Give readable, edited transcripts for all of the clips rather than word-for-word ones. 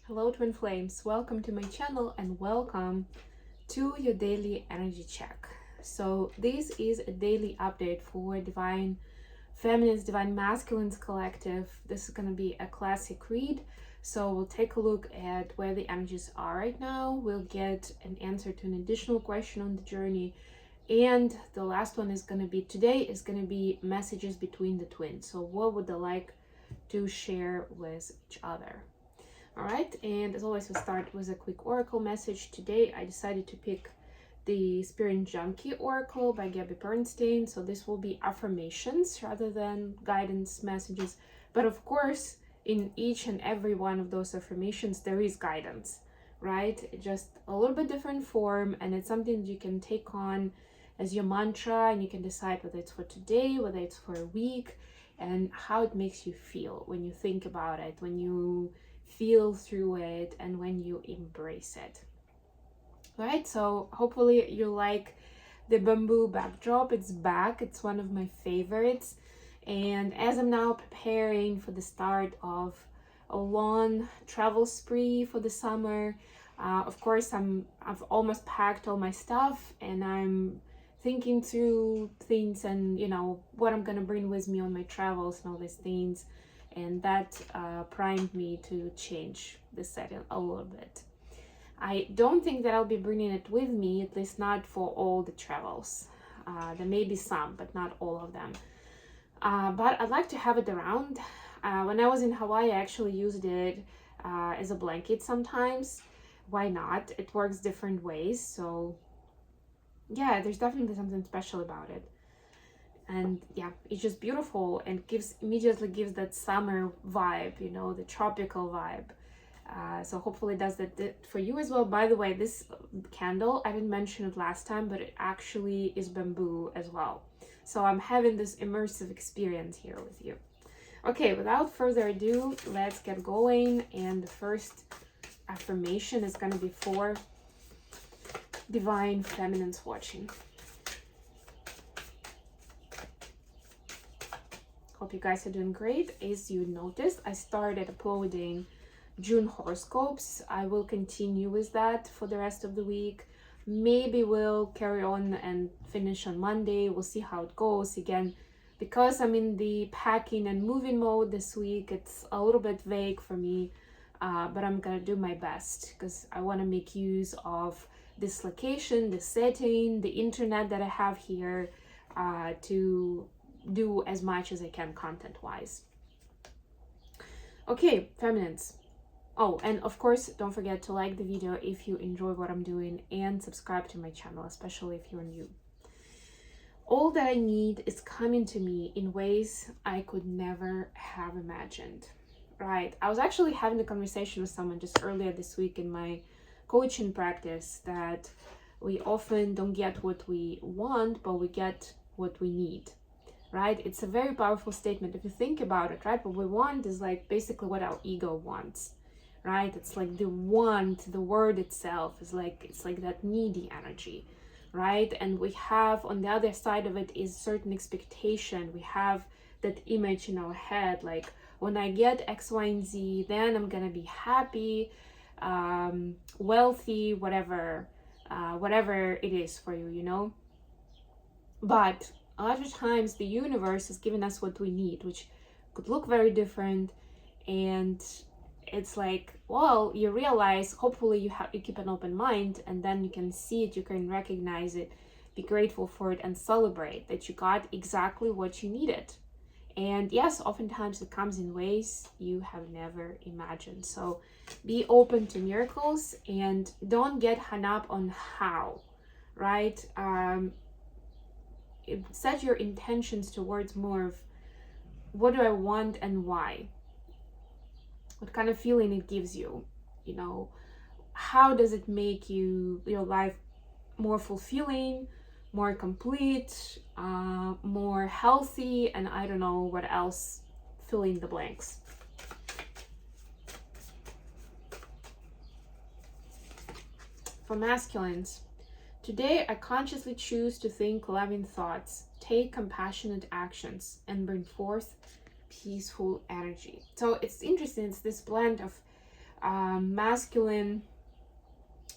Hello twin flames, welcome to my channel and welcome to your daily energy check. So this is a daily update for Divine Feminines, Divine Masculines Collective. This is going to be a classic read, so we'll take a look at where the energies are right now. We'll get an answer to an additional question on the journey, and the last one is going to be today is going to be messages between the twins. So what would they like to share with each other? All right, and as always, we'll start with a quick oracle message. Today, I decided to pick the Spirit Junkie Oracle by Gabby Bernstein. So this will be affirmations rather than guidance messages. But of course, in each and every one of those affirmations, there is guidance, right? Just a little bit different form, and it's something that you can take on as your mantra, and you can decide whether it's for today, whether it's for a week, and how it makes you feel when you think about it, when you feel through it, and when you embrace it. Right, so hopefully you like the bamboo backdrop. It's back, it's one of my favorites, and as I'm now preparing for the start of a long travel spree for the summer, of course I've almost packed all my stuff, and I'm thinking through things and what I'm gonna bring with me on my travels and all these things. And that primed me to change the setting a little bit. I don't think that I'll be bringing it with me, at least not for all the travels. There may be some, but not all of them. But I'd like to have it around. When I was in Hawaii, I actually used it as a blanket sometimes. Why not? It works different ways. So yeah, there's definitely something special about it. And yeah, it's just beautiful and immediately gives that summer vibe, the tropical vibe. So hopefully it does that for you as well. By the way, this candle, I didn't mention it last time, but it actually is bamboo as well. So I'm having this immersive experience here with you. Okay, without further ado, let's get going. And the first affirmation is going to be for Divine Feminines watching. Hope you guys are doing great. As you noticed, I started uploading June horoscopes. I will continue with that for the rest of the week. Maybe we'll carry on and finish on Monday. We'll see how it goes. Again, because I'm in the packing and moving mode this week, it's a little bit vague for me, but I'm gonna do my best because I want to make use of this location, the setting, the internet that I have here to do as much as I can content-wise. Okay, feminines. Oh, and of course, don't forget to like the video if you enjoy what I'm doing and subscribe to my channel, especially if you're new. All that I need is coming to me in ways I could never have imagined. Right, I was actually having a conversation with someone just earlier this week in my coaching practice that we often don't get what we want, but we get what we need. Right, it's a very powerful statement if you think about it. Right, what we want is like basically what our ego wants. Right, it's like the want, the word itself is like, it's like that needy energy. Right, and we have on the other side of it is certain expectation. We have that image in our head, like when I get X, Y, and Z, then I'm gonna be happy, wealthy, whatever it is for you, but a lot of times the universe is giving us what we need, which could look very different. And it's like, well, you realize, hopefully you keep an open mind, and then you can see it, you can recognize it, be grateful for it, and celebrate that you got exactly what you needed. And yes, oftentimes it comes in ways you have never imagined. So be open to miracles and don't get hung up on how, right? Set your intentions towards more of what do I want and why, what kind of feeling it gives you, how does it make your life more fulfilling, more complete, more healthy, and I don't know what else, fill in the blanks. For masculines, today, I consciously choose to think loving thoughts, take compassionate actions, and bring forth peaceful energy. So it's interesting, it's this blend of masculine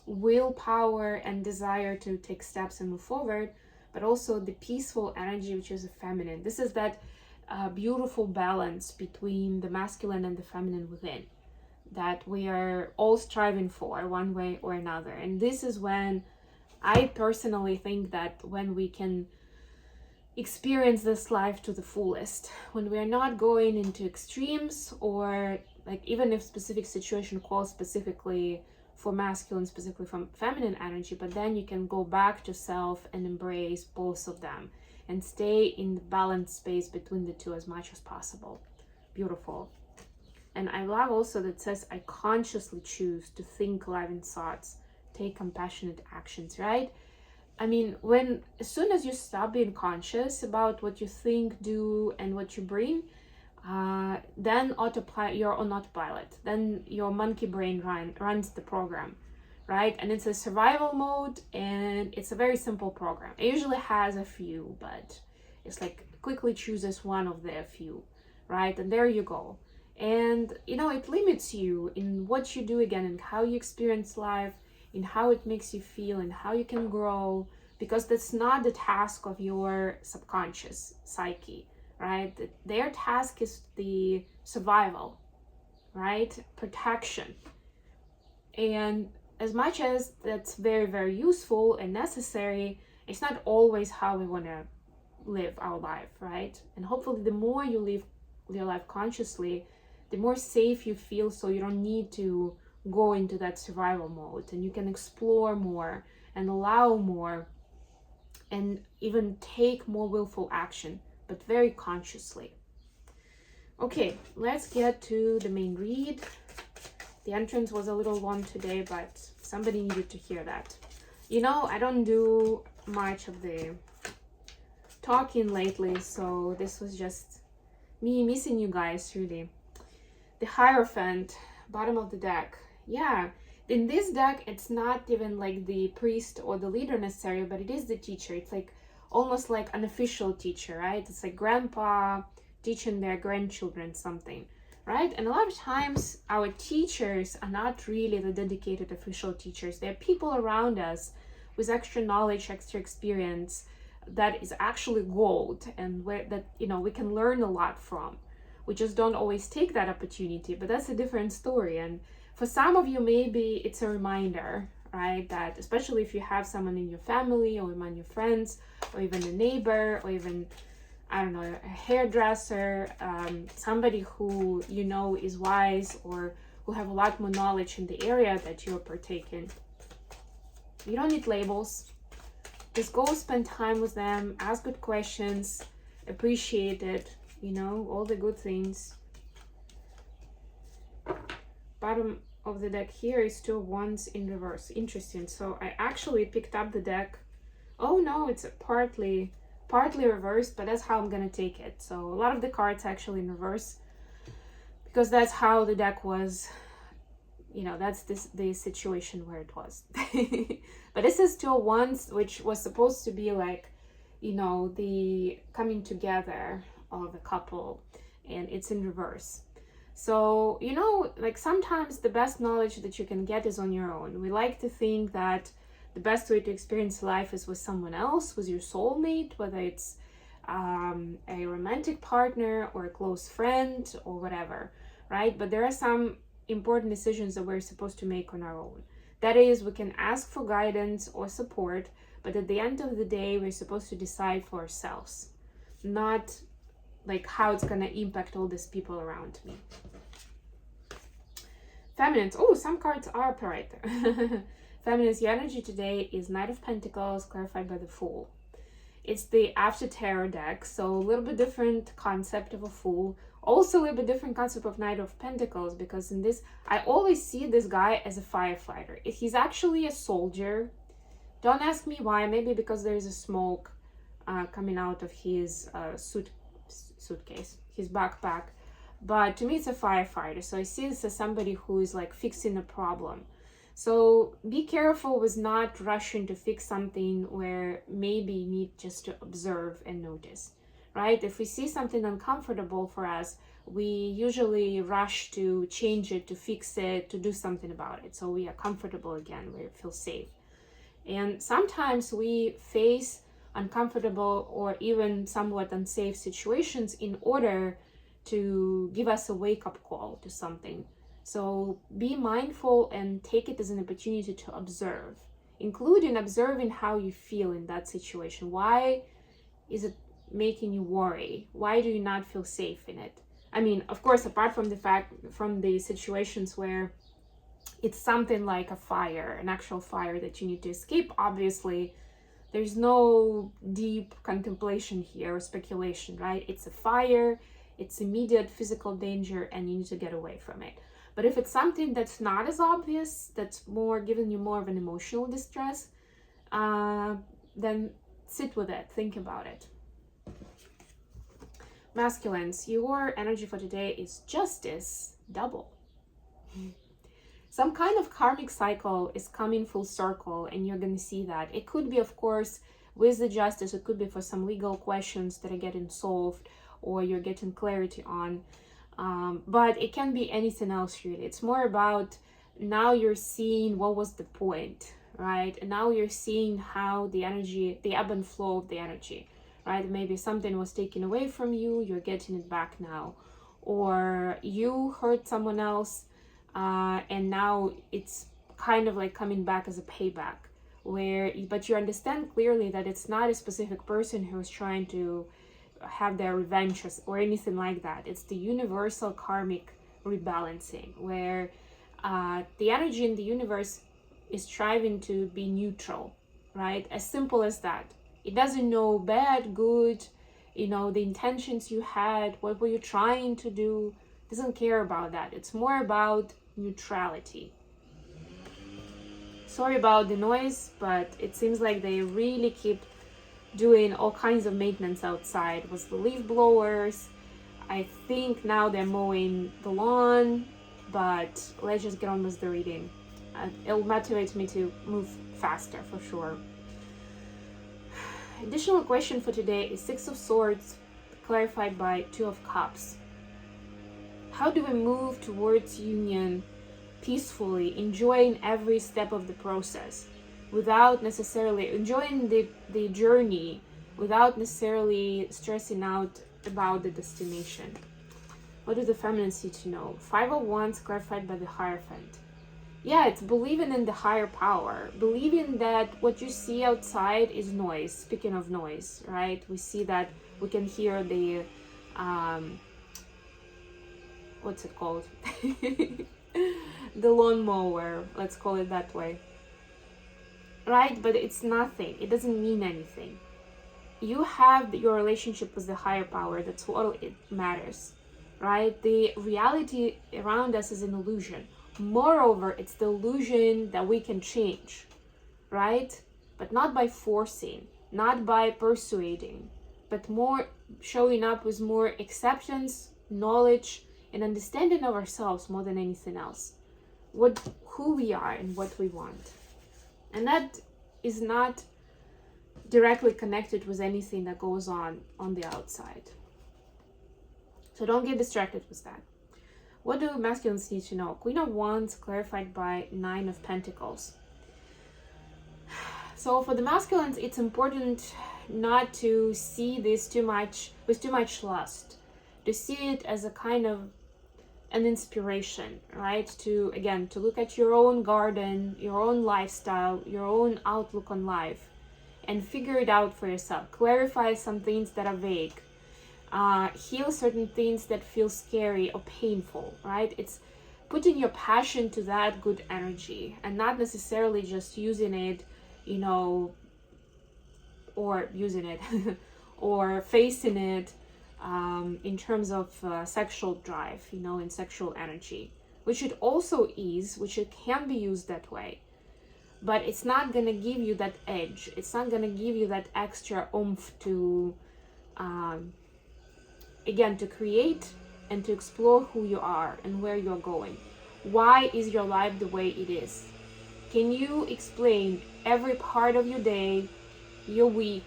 willpower and desire to take steps and move forward, but also the peaceful energy, which is a feminine. This is that beautiful balance between the masculine and the feminine within, that we are all striving for one way or another. And this is when I personally think that when we can experience this life to the fullest, when we are not going into extremes, or like even if specific situation calls specifically for masculine, specifically from feminine energy, but then you can go back to self and embrace both of them and stay in the balanced space between the two as much as possible. Beautiful. And I love also that it says, I consciously choose to think loving thoughts, take compassionate actions, right? I mean, as soon as you stop being conscious about what you think, do, and what you bring, then you're on autopilot. Then your monkey brain runs the program, right? And it's a survival mode, and it's a very simple program. It usually has a few, but it's like quickly chooses one of the few, right? And there you go. And it limits you in what you do again, and how you experience life, in how it makes you feel, and how you can grow, because that's not the task of your subconscious psyche, right? Their task is the survival, right? Protection. And as much as that's very, very useful and necessary, it's not always how we want to live our life, right? And hopefully the more you live your life consciously, the more safe you feel, so you don't need to go into that survival mode, and you can explore more and allow more and even take more willful action, but very consciously. Okay, let's get to the main read. The entrance was a little long today, but somebody needed to hear that. I don't do much of the talking lately, so this was just me missing you guys, really. The Hierophant, bottom of the deck. Yeah, in this deck, it's not even like the priest or the leader necessarily, but it is the teacher. It's like almost like an official teacher, right? It's like grandpa teaching their grandchildren something, right? And a lot of times our teachers are not really the dedicated official teachers. They're people around us with extra knowledge, extra experience that is actually gold, and we can learn a lot from. We just don't always take that opportunity, but that's a different story. And for some of you, maybe it's a reminder, right? That especially if you have someone in your family or among your friends, or even a neighbor, or even, I don't know, a hairdresser, somebody who is wise, or who have a lot more knowledge in the area that you're partaking. You don't need labels. Just go spend time with them, ask good questions, appreciate it, all the good things. Bottom of the deck here is Two of Wands in reverse. Interesting. So I actually picked up the deck. Oh no, it's partly reversed, but that's how I'm gonna take it. So a lot of the cards actually in reverse, because that's how the deck was. That's the situation where it was. But this is Two of Wands, which was supposed to be like, the coming together of a couple, and it's in reverse. So, like sometimes the best knowledge that you can get is on your own. We like to think that the best way to experience life is with someone else, with your soulmate, whether it's a romantic partner or a close friend or whatever, right? But there are some important decisions that we're supposed to make on our own. That is, we can ask for guidance or support, but at the end of the day, we're supposed to decide for ourselves, not like how it's gonna impact all these people around me. Feminines. Oh, some cards are upright. Feminines, your energy today is Knight of Pentacles, clarified by the Fool. It's the After Tarot deck, so a little bit different concept of a Fool. Also a little bit different concept of Knight of Pentacles, because in this, I always see this guy as a firefighter. He's actually a soldier. Don't ask me why. Maybe because there's a smoke coming out of his suitcase, his backpack. But to me, it's a firefighter. So I see this as somebody who is like fixing a problem. So be careful with not rushing to fix something where maybe you need just to observe and notice, right? If we see something uncomfortable for us, we usually rush to change it, to fix it, to do something about it. So we are comfortable again, we feel safe. And sometimes we face uncomfortable or even somewhat unsafe situations in order to give us a wake-up call to something. So be mindful and take it as an opportunity to observe, including observing how you feel in that situation. Why is it making you worry? Why do you not feel safe in it? I mean, of course, apart from the situations where it's something like a fire, an actual fire that you need to escape, obviously, there's no deep contemplation here or speculation, right? It's a fire, it's immediate physical danger, and you need to get away from it. But if it's something that's not as obvious, that's more giving you more of an emotional distress, then sit with it, think about it. Masculines, your energy for today is justice double. Some kind of karmic cycle is coming full circle, and you're going to see that. It could be, of course, with the justice, it could be for some legal questions that are getting solved or you're getting clarity on. But it can be anything else, really. It's more about now you're seeing what was the point, right? And now you're seeing how the energy, the ebb and flow of the energy, right? Maybe something was taken away from you, you're getting it back now. Or you hurt someone else, and now it's kind of like coming back as a payback, but you understand clearly that it's not a specific person who's trying to have their revenge or anything like that. It's the universal karmic rebalancing, where the energy in the universe is striving to be neutral, right? As simple as that. It doesn't know bad, good, the intentions you had, what were you trying to do. It doesn't care about that. It's more about neutrality. Sorry about the noise, but it seems like they really keep doing all kinds of maintenance outside. It was the leaf blowers. I think now they're mowing the lawn, but let's just get on with the reading. It'll motivate me to move faster for sure. Additional question for today is Six of Swords, clarified by Two of Cups. How do we move towards union peacefully, enjoying every step of the process, without necessarily enjoying the journey, without necessarily stressing out about the destination? What do the feminines need to know? Five of Wands, clarified by the Hierophant. Yeah, it's believing in the higher power, believing that what you see outside is noise. Speaking of noise, right? We see that we can hear the what's it called? The lawnmower, let's call it that way. Right? But it's nothing. It doesn't mean anything. You have your relationship with the higher power. That's all it matters. Right? The reality around us is an illusion. Moreover, it's the illusion that we can change. Right? But not by forcing, not by persuading, but more showing up with more acceptance, knowledge, and understanding of ourselves more than anything else. Who we are and what we want. And that is not directly connected with anything that goes on the outside. So don't get distracted with that. What do masculines need to know? Queen of Wands, clarified by Nine of Pentacles. So for the masculines, it's important not to see this with too much lust, to see it as a kind of an inspiration, right? To look at your own garden, your own lifestyle, your own outlook on life, and figure it out for yourself. Clarify some things that are vague. Heal certain things that feel scary or painful, right? It's putting your passion to that good energy and not necessarily just using it, or using it or facing it in terms of sexual drive, in sexual energy, which it also is, which it can be used that way. But it's not going to give you that edge. It's not going to give you that extra oomph to, to create and to explore who you are and where you're going. Why is your life the way it is? Can you explain every part of your day, your week,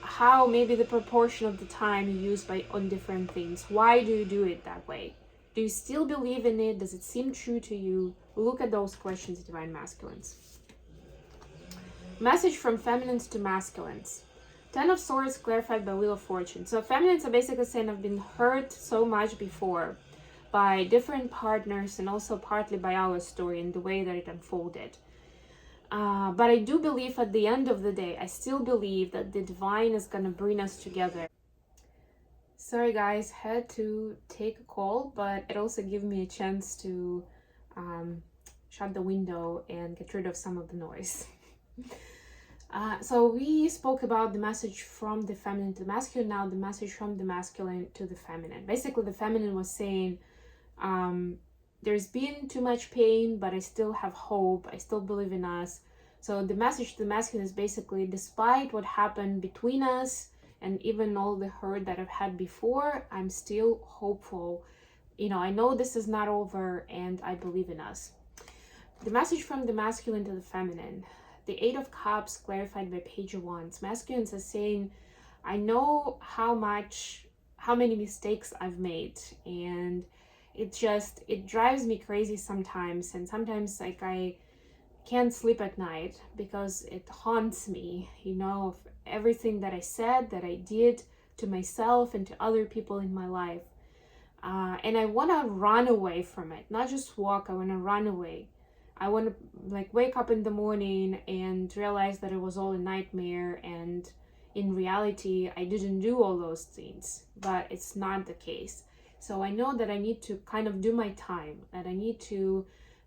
how maybe the proportion of the time you use on different things. Why do you do it that way? Do you still believe in it? Does it seem true to you? Look at those questions, Divine Masculines. Message from feminines to masculines. Ten of Swords clarified by Wheel of Fortune. So feminines are basically saying, I've been hurt so much before by different partners, and also partly by our story and the way that it unfolded. But I do believe at the end of the day, I still believe that the divine is going to bring us together. Sorry guys, had to take a call, but it also gave me a chance to shut the window and get rid of some of the noise. So we spoke about the message from the feminine to the masculine, now the message from the masculine to the feminine. Basically, the feminine was saying, there's been too much pain, but I still have hope. I still believe in us. So the message to the masculine is basically, despite what happened between us and even all the hurt that I've had before, I'm still hopeful. You know, I know this is not over and I believe in us. The message from the masculine to the feminine. The Eight of Cups clarified by Page of Wands. Masculines are saying, I know how many mistakes I've made, and it drives me crazy sometimes, and sometimes like I can't sleep at night because it haunts me, you know, of everything that I said, that I did to myself and to other people in my life. And I want to run away from it, not just walk, I want to run away. I want to like wake up in the morning and realize that it was all a nightmare, and in reality I didn't do all those things, but it's not the case. So I know that I need to kind of do my time, that I need to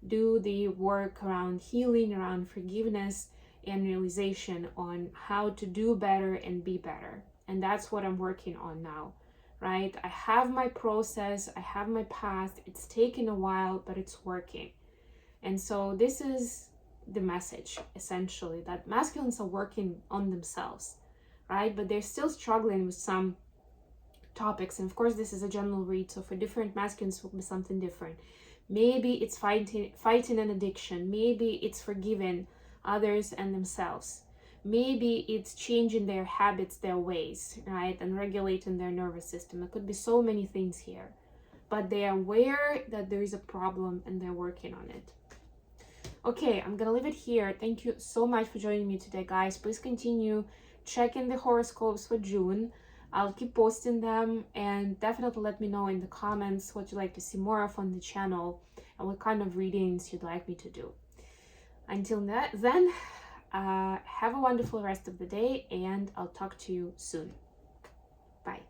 do the work around healing, around forgiveness and realization on how to do better and be better. And that's what I'm working on now, right? I have my process, I have my path. It's taken a while, but it's working. And so this is the message, essentially, that masculines are working on themselves, right? But they're still struggling with some topics. And of course, this is a general read, so for different masculines, it will be something different. Maybe it's fighting an addiction. Maybe it's forgiving others and themselves. Maybe it's changing their habits, their ways, right? And regulating their nervous system. It could be so many things here. But they are aware that there is a problem and they're working on it. Okay, I'm gonna leave it here. Thank you so much for joining me today, guys. Please continue checking the horoscopes for June. I'll keep posting them, and definitely let me know in the comments what you'd like to see more of on the channel and what kind of readings you'd like me to do. Until then, have a wonderful rest of the day, and I'll talk to you soon. Bye.